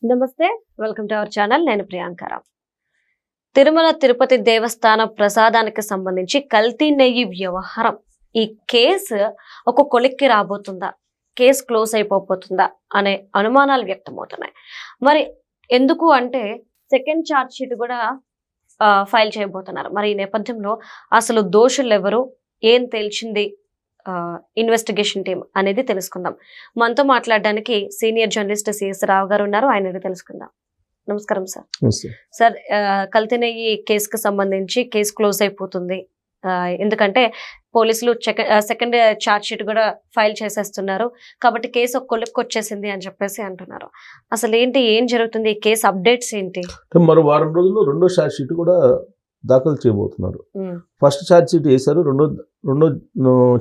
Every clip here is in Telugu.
నమస్తే, వెల్కమ్ టు అవర్ ఛానల్. నేను ప్రియాంకరావు. తిరుమల తిరుపతి దేవస్థాన ప్రసాదానికి సంబంధించి కల్తీ నెయ్యి వ్యవహారం, ఈ కేసు ఒక కొలిక్కి రాబోతుందా, కేసు క్లోజ్ అయిపోతుందా అనే అనుమానాలు వ్యక్తమవుతున్నాయి. మరి ఎందుకు అంటే సెకండ్ ఛార్జ్ షీట్ కూడా ఫైల్ చేయబోతున్నారు. మరి ఈ నేపథ్యంలో అసలు దోషులు ఎవరు, ఏం తెలిసింది ఇన్వెస్టిగేషన్ టీం అనేది తెలుసుకుందాం. మనతో మాట్లాడడానికి సీనియర్ జర్నలిస్ట్ సిఎస్ రావు గారు ఉన్నారు. ఆయన తెలుసుకుందాం. నమస్కారం సార్. సార్, కల్తీ నెయ్యి కేసుకు సంబంధించి కేసు క్లోజ్ అయిపోతుంది, ఎందుకంటే పోలీసులు సెకండ్ ఛార్జ్ షీట్ కూడా ఫైల్ చేసేస్తున్నారు కాబట్టి కేసు ఒక కొలిక్కి వచ్చేసింది అని చెప్పేసి అంటున్నారు. అసలు ఏంటి, ఏం జరుగుతుంది, ఈ కేసు అప్డేట్స్ ఏంటి? మరో వారం రోజుల్లో రెండో ఛార్జ్ షీట్ కూడా దాఖలు చేయబోతున్నారు. ఫస్ట్ ఛార్జ్ షీట్ వేశారు, రెండో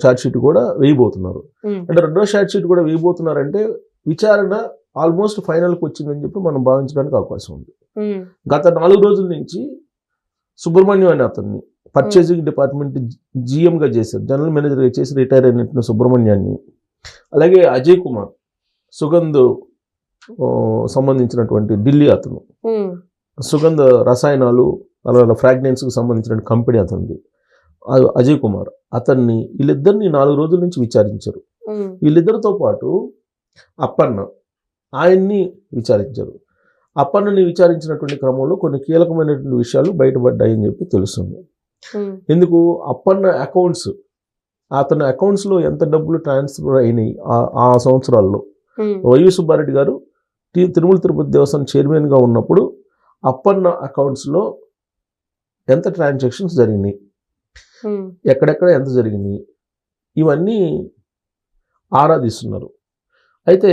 ఛార్జ్ షీట్ కూడా వేయబోతున్నారు. అంటే రెండో ఛార్జ్ షీట్ కూడా వేయబోతున్నారంటే విచారణ ఆల్మోస్ట్ ఫైనల్కి వచ్చిందని చెప్పి మనం భావించడానికి అవకాశం ఉంది. గత 4 రోజుల నుంచి సుబ్రహ్మణ్యం అనే అతన్ని పర్చేసింగ్ డిపార్ట్మెంట్ జిఎంగా చేశారు, జనరల్ మేనేజర్గా చేసి రిటైర్ అయినట్టు సుబ్రహ్మణ్యాన్ని, అలాగే అజయ్ కుమార్ సుగంధ్ సంబంధించినటువంటి ఢిల్లీ అతను, సుగంధ రసాయనాలు అలాగే ఫ్రాగ్రెన్స్కి సంబంధించిన కంపెనీ అతనిది అజయ్ కుమార్, అతన్ని వీళ్ళిద్దరిని 4 రోజుల నుంచి విచారించారు. వీళ్ళిద్దరితో పాటు అప్పన్న ఆయన్ని విచారించారు. అప్పన్నని విచారించినటువంటి క్రమంలో కొన్ని కీలకమైనటువంటి విషయాలు బయటపడ్డాయని చెప్పి తెలుస్తుంది. ఎందుకు, అప్పన్న అకౌంట్స్, అతని అకౌంట్స్లో ఎంత డబ్బులు ట్రాన్స్ఫర్ అయినాయి ఆ సంవత్సరాల్లో, వైవి సుబ్బారెడ్డి గారు తిరుమల తిరుపతి దేవస్థానం చైర్మన్గా ఉన్నప్పుడు అప్పన్న అకౌంట్స్లో ఎంత ట్రాన్సాక్షన్స్ జరిగినాయి, ఎక్కడెక్కడ ఎంత జరిగినాయి, ఇవన్నీ ఆరాధిస్తున్నారు. అయితే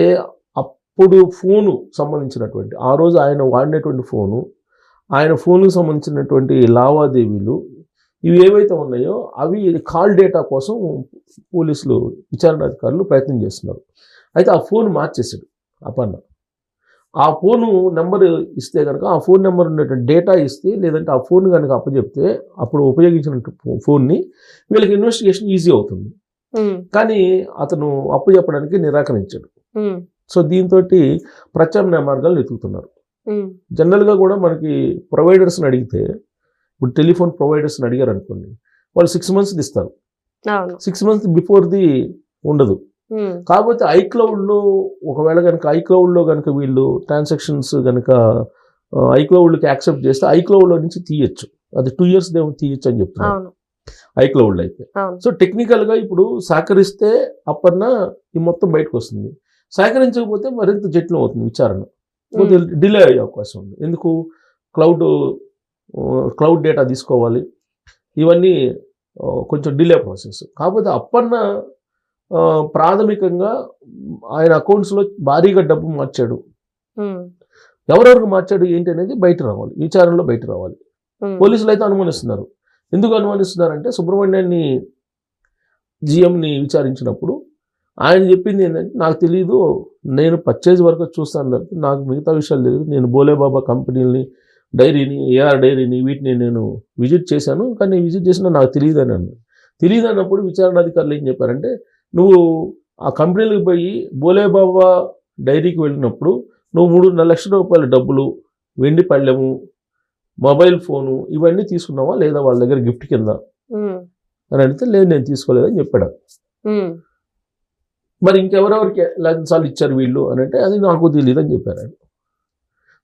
అప్పుడు ఫోను సంబంధించినటువంటి ఆ రోజు ఆయన వాడినటువంటి ఫోను, ఆయన ఫోన్కి సంబంధించినటువంటి లావాదేవీలు ఇవి ఏవైతే ఉన్నాయో అవి కాల్ డేటా కోసం పోలీసులు విచారణాధికారులు ప్రయత్నం చేస్తున్నారు. అయితే ఆ ఫోన్ మార్చేశాడు అపన్న. ఆ ఫోను నెంబర్ ఇస్తే కనుక, ఆ ఫోన్ నెంబర్ ఉన్నటువంటి డేటా ఇస్తే, లేదంటే ఆ ఫోన్ కనుక అప్పచెప్తే అప్పుడు ఉపయోగించిన ఫోన్ని వీళ్ళకి ఇన్వెస్టిగేషన్ ఈజీ అవుతుంది. కానీ అతను అప్పచెప్పడానికి నిరాకరించాడు. సో దీంతో ప్రత్యామ్నాయ మార్గాలు వెతుకుతున్నారు. జనరల్గా కూడా మనకి ప్రొవైడర్స్ని అడిగితే, ఇప్పుడు టెలిఫోన్ ప్రొవైడర్స్ని అడిగారు అనుకోండి, వాళ్ళు 6 months ఇస్తారు, 6 months బిఫోర్ది ఉండదు. కాకపోతే ఐక్లౌడ్లో ఒకవేళ కనుక ఐక్లౌడ్లో కనుక వీళ్ళు ట్రాన్సాక్షన్స్ కనుక ఐక్లౌడ్కి యాక్సెప్ట్ చేస్తే ఐక్లౌడ్లో నుంచి తీయచ్చు, అది 2 years తీయచ్చు అని చెప్తున్నారు ఐక్లౌడ్లో అయితే. సో టెక్నికల్గా ఇప్పుడు సహకరిస్తే అప్పన్న ఈ మొత్తం బయటకు వస్తుంది, సహకరించకపోతే మరింత జటిలం అవుతుంది విచారణ, డిలే అయ్యే అవకాశం ఉంది. ఎందుకు, క్లౌడ్ డేటా తీసుకోవాలి, ఇవన్నీ కొంచెం డిలే ప్రాసెస్. కాకపోతే అప్పన్న ప్రాథమికంగా ఆయన అకౌంట్స్లో భారీగా డబ్బు మార్చాడు. ఎవరెవరికి మార్చాడు ఏంటి అనేది బయట రావాలి, విచారణలో బయట రావాలి. పోలీసులు అయితే అనుమానిస్తున్నారు. ఎందుకు అనుమానిస్తున్నారంటే, సుబ్రహ్మణ్యాన్ని జిఎంని విచారించినప్పుడు ఆయన చెప్పింది ఏంటంటే, నాకు తెలియదు, నేను పర్చేజ్ వరకు చూస్తాను తప్ప నాకు మిగతా విషయాలు తెలియదు, నేను బోలేబాబా కంపెనీని, డైరీని, ఏఆర్ డైరీని, వీటిని నేను విజిట్ చేశాను, కానీ విజిట్ చేసినా నాకు తెలియదు అని అన్నాను. తెలియదు అన్నప్పుడు విచారణాధికారులు ఏం చెప్పారంటే, నువ్వు ఆ కంపెనీలకు పోయి బోలేబాబా డైరీకి వెళ్ళినప్పుడు నువ్వు 3.5 లక్షల రూపాయల డబ్బులు, వెండి పళ్ళెము, మొబైల్ ఫోను ఇవన్నీ తీసుకున్నావా లేదా వాళ్ళ దగ్గర గిఫ్ట్ కింద అని అడిగితే, లేదు నేను తీసుకోలేదని చెప్పాడు. మరి ఇంకెవరెవరికి లంచాలు ఇచ్చారు వీళ్ళు అని అంటే, అది నాకు తెలియదు అని చెప్పారు.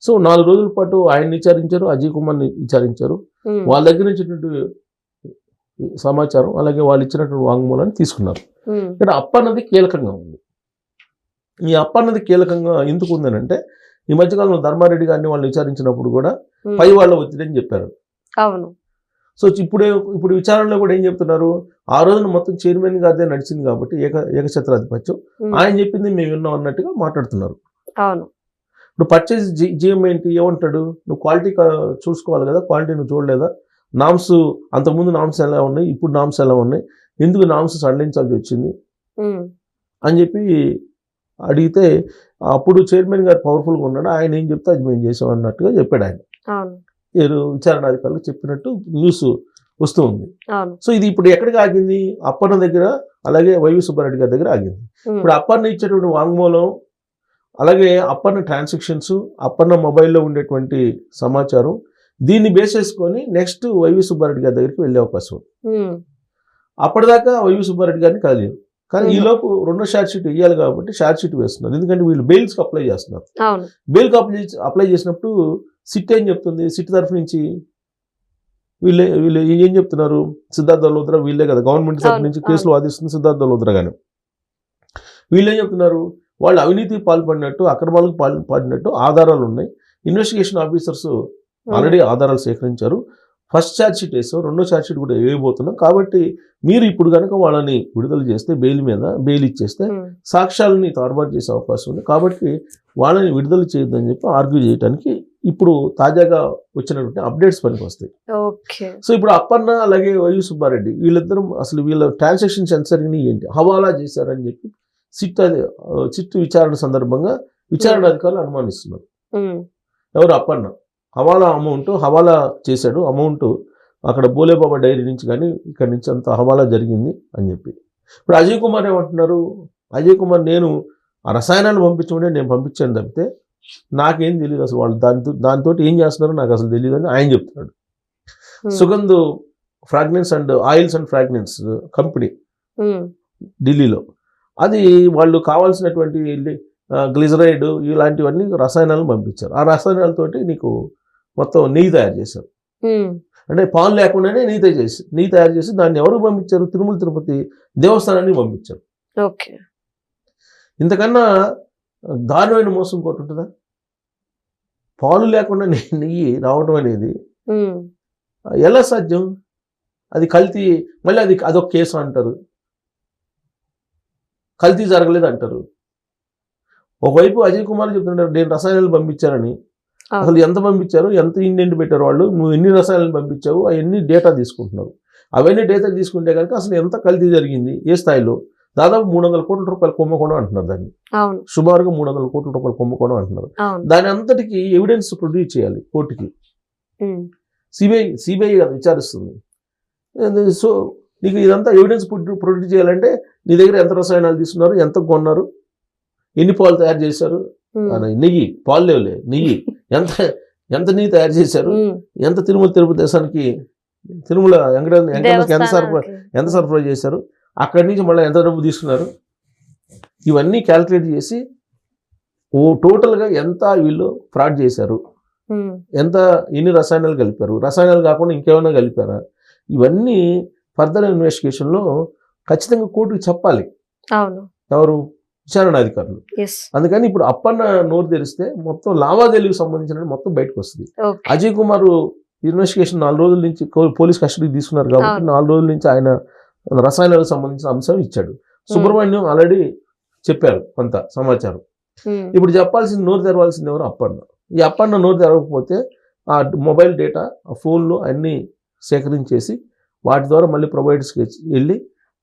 సో 4 రోజుల పాటు ఆయన్ని విచారించారు, అజయ్ కుమార్ని విచారించారు. వాళ్ళ దగ్గర నుంచి సమాచారం అలాగే వాళ్ళు ఇచ్చినటువంటి వాంగ్మూలాన్ని తీసుకున్నారు. ఇక్కడ అప్పన్నది కీలకంగా ఉంది. ఈ అప్పన్నది కీలకంగా ఎందుకు ఉందనంటే, ఈ మధ్యకాలంలో ధర్మారెడ్డి గారిని వాళ్ళు విచారించినప్పుడు కూడా పై వాళ్ళ ఒత్తిడి అని చెప్పారు. అవును. సో ఇప్పుడు విచారణలో కూడా ఏం చెప్తున్నారు, ఆ రోజున మొత్తం చైర్మన్ గారిదే నడిచింది కాబట్టి ఏకఛత్రాధిపత్యం, ఆయన చెప్పింది మేము విన్నాం అన్నట్టుగా మాట్లాడుతున్నారు. అవును. ఇప్పుడు పర్చేజ్ జిఎం ఏంటి, ఏమంటాడు, నువ్వు క్వాలిటీ చూసుకోవాలి కదా, క్వాలిటీ నువ్వు చూడలేదా, నామ్స్ అంతకుముందు నామ్స్ ఎలా ఉన్నాయి, ఇప్పుడు నామ్స్ ఎలా ఉన్నాయి, ఎందుకు నామ్స్ సడలించాల్సి వచ్చింది అని చెప్పి అడిగితే, అప్పుడు చైర్మన్ గారు పవర్ఫుల్గా ఉన్నాడు, ఆయన ఏం చెప్తే అది మేము చేసాం అన్నట్టుగా చెప్పాడు ఆయన. విచారణాధికారులు చెప్పినట్టు న్యూస్ వస్తూ ఉంది. సో ఇది ఇప్పుడు ఎక్కడికి ఆగింది, అప్పన్న దగ్గర అలాగే వైవి సుబ్బారెడ్డి గారి దగ్గర ఆగింది. ఇప్పుడు అప్పన్న ఇచ్చేటువంటి వాంగ్మూలం అలాగే అప్పన్న ట్రాన్సాక్షన్స్, అప్పన్న మొబైల్లో ఉండేటువంటి సమాచారం, దీన్ని బేస్ చేసుకొని నెక్స్ట్ వైవి సుబ్బారెడ్డి గారి దగ్గరికి వెళ్ళే అవకాశం ఉంది. అప్పటిదాకా వైవి సుబ్బారెడ్డి గారిని కదిలేదు. కానీ ఈలోపు రెండో ఛార్జ్ షీట్ వేయాలి కాబట్టి ఛార్జ్ షీట్ వేస్తున్నారు. ఎందుకంటే వీళ్ళు బెయిల్స్కి అప్లై చేస్తున్నారు. బెయిల్కి అప్లై చేసినప్పుడు సిట్ ఏం చెప్తుంది, సిట్ తరఫు నుంచి వీళ్ళు వీళ్ళు ఏం చెప్తున్నారు, సిద్ధార్థ మల్హోత్రా వీళ్ళే కదా గవర్నమెంట్ తరఫు నుంచి కేసులు వాదిస్తుంది సిద్ధార్థ మల్హోత్రా గాని. వీళ్ళు ఏం చెప్తున్నారు, వాళ్ళు అవినీతికి పాల్పడినట్టు, అక్రమాలకు పాల్పడినట్టు ఆధారాలు ఉన్నాయి. ఇన్వెస్టిగేషన్ ఆఫీసర్స్ ఆల్రెడీ ఆధారాలు సేకరించారు. ఫస్ట్ ఛార్జ్ షీట్ వేసాం, రెండో ఛార్జ్ షీట్ కూడా వేయబోతున్నాం. కాబట్టి మీరు ఇప్పుడు కనుక వాళ్ళని విడుదల చేస్తే, బెయిల్ ఇచ్చేస్తే సాక్ష్యాలని తారుమారు చేసే అవకాశం ఉంది. కాబట్టి వాళ్ళని విడుదల చేయొద్దని చెప్పి ఆర్గ్యూ చేయడానికి ఇప్పుడు తాజాగా వచ్చినటువంటి అప్డేట్స్ పనికి వస్తాయి. సో ఇప్పుడు అప్పన్న అలాగే వైవి సుబ్బారెడ్డి వీళ్ళిద్దరూ అసలు వీళ్ళ ట్రాన్సాక్షన్స్ ఎంత జరిగినాయి ఏంటి, హవాలా చేశారని చెప్పి సిట్ విచారణ సందర్భంగా విచారణ అధికారులు అనుమానిస్తున్నారు. ఎవరు అప్పన్న హవాలా చేశాడు అమౌంట్ అక్కడ బోలేబాబా డైరీ నుంచి కానీ ఇక్కడ నుంచి అంత హవాలా జరిగింది అని చెప్పి. ఇప్పుడు అజయ్ కుమార్ ఏమంటున్నారు, అజయ్ కుమార్ నేను ఆ రసాయనాలు పంపించమంటే నేను పంపించాను తప్పితే నాకేం తెలియదు, అసలు వాళ్ళు దాంతో ఏం చేస్తున్నారో నాకు అసలు తెలియదు అని ఆయన చెప్తున్నాడు. Sugandh fragrance and oils and fragrance company ఢిల్లీలో, అది వాళ్ళు కావాల్సినటువంటి గ్లిజరైడ్ ఇలాంటివన్నీ రసాయనాలను పంపించారు. ఆ రసాయనాలతోటి నీకు మొత్తం నెయ్యి తయారు చేశారు. అంటే పాలు లేకుండానే నెయ్యి తయారు చేసి దాన్ని ఎవరు పంపించారు, తిరుమల తిరుపతి దేవస్థానానికి పంపించారు. ఇంతకన్నా దారుణమైన మోసం ఇంకోటి ఉంటుందా? పాలు లేకుండా నెయ్యి రావడం అనేది ఎలా సాధ్యం? అది కల్తీ, మళ్ళీ అదొక కేసు అంటారు, కల్తీ జరగలేదు అంటారు. ఒకవైపు అజయ్ కుమార్ చెప్తుంటారు నేను రసాయనాలు పంపించారని. అసలు ఎంత పంపించారు, ఎంత ఇండెంట్ పెట్టారు వాళ్ళు, నువ్వు ఎన్ని రసాయనాలు పంపించావు అవన్నీ డేటా తీసుకుంటున్నారు. అవన్నీ డేటా తీసుకుంటే కనుక అసలు ఎంత కల్తీ జరిగింది, ఏ స్థాయిలో, దాదాపు 300 కోట్ల రూపాయలు కుంభకోణం అంటున్నారు దాన్ని. సుమారుగా 300 కోట్ల రూపాయలు కుంభకోణం అంటున్నారు. దాని అంతటికి ఎవిడెన్స్ ప్రొడ్యూస్ చేయాలి కోర్టుకి. సిబిఐ కదా విచారిస్తుంది. సో నీకు ఇదంతా ఎవిడెన్స్ ప్రొడ్యూస్ చేయాలంటే నీ దగ్గర ఎంత రసాయనాలు తీసుకున్నారు, ఎంత కొన్నారు, ఎన్ని పాలు తయారు చేశారు, నెయ్యి పాలు లేవులే నెయ్యి ఎంత నెయ్యి తయారు చేశారు, ఎంత తిరుపతి దేశానికి తిరుమల వెంకటేశ్వరకి ఎంత సరఫరా చేశారు, అక్కడి నుంచి మళ్ళీ ఎంత డబ్బు తీసుకున్నారు, ఇవన్నీ క్యాల్కులేట్ చేసి టోటల్గా ఎంత వీళ్ళు ఫ్రాడ్ చేశారు, ఎన్ని రసాయనాలు కలిపారు, రసాయనాలు కాకుండా ఇంకేమైనా కలిపారా, ఇవన్నీ ఫర్దర్ ఇన్వెస్టిగేషన్లో ఖచ్చితంగా కోర్టుకు చెప్పాలి ఎవరు, విచారణ అధికారులు. అందుకని ఇప్పుడు అప్పన్న నోరు తెరిస్తే మొత్తం లావాదేవీలకు సంబంధించిన మొత్తం బయటకు వస్తుంది. అజయ్ కుమార్ ఇన్వెస్టిగేషన్ 4 రోజుల నుంచి పోలీస్ కస్టడీకి తీసుకున్నారు కాబట్టి 4 రోజుల నుంచి ఆయన రసాయనాలకు సంబంధించిన అంశం ఇచ్చాడు. సుబ్రహ్మణ్యం ఆల్రెడీ చెప్పారు కొంత సమాచారం. ఇప్పుడు చెప్పాల్సింది, నోరు తెరవాల్సింది ఎవరు, అప్పన్న. ఈ అప్పన్న నోరు తెరవకపోతే ఆ మొబైల్ డేటా, ఆ ఫోన్లు అన్నీ సేకరించేసి వాటి ద్వారా మళ్ళీ ప్రొవైడర్స్కి వెళ్ళి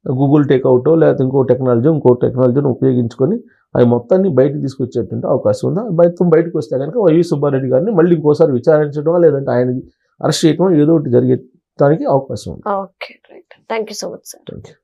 గూగుల్ టేక్అవుటో లేకపోతే ఇంకో టెక్నాలజీని ఉపయోగించుకొని అవి మొత్తాన్ని బయటకు తీసుకొచ్చేటువంటి అవకాశం ఉందా. బయటకు వస్తే కనుక వైవి సుబ్బారెడ్డి గారిని మళ్ళీ ఇంకోసారి విచారించడం లేదంటే ఆయన అరెస్ట్ చేయడం ఏదో ఒకటి జరిగేదానికి అవకాశం ఉంది. Okay, right. Thank you so much sir. Thank you.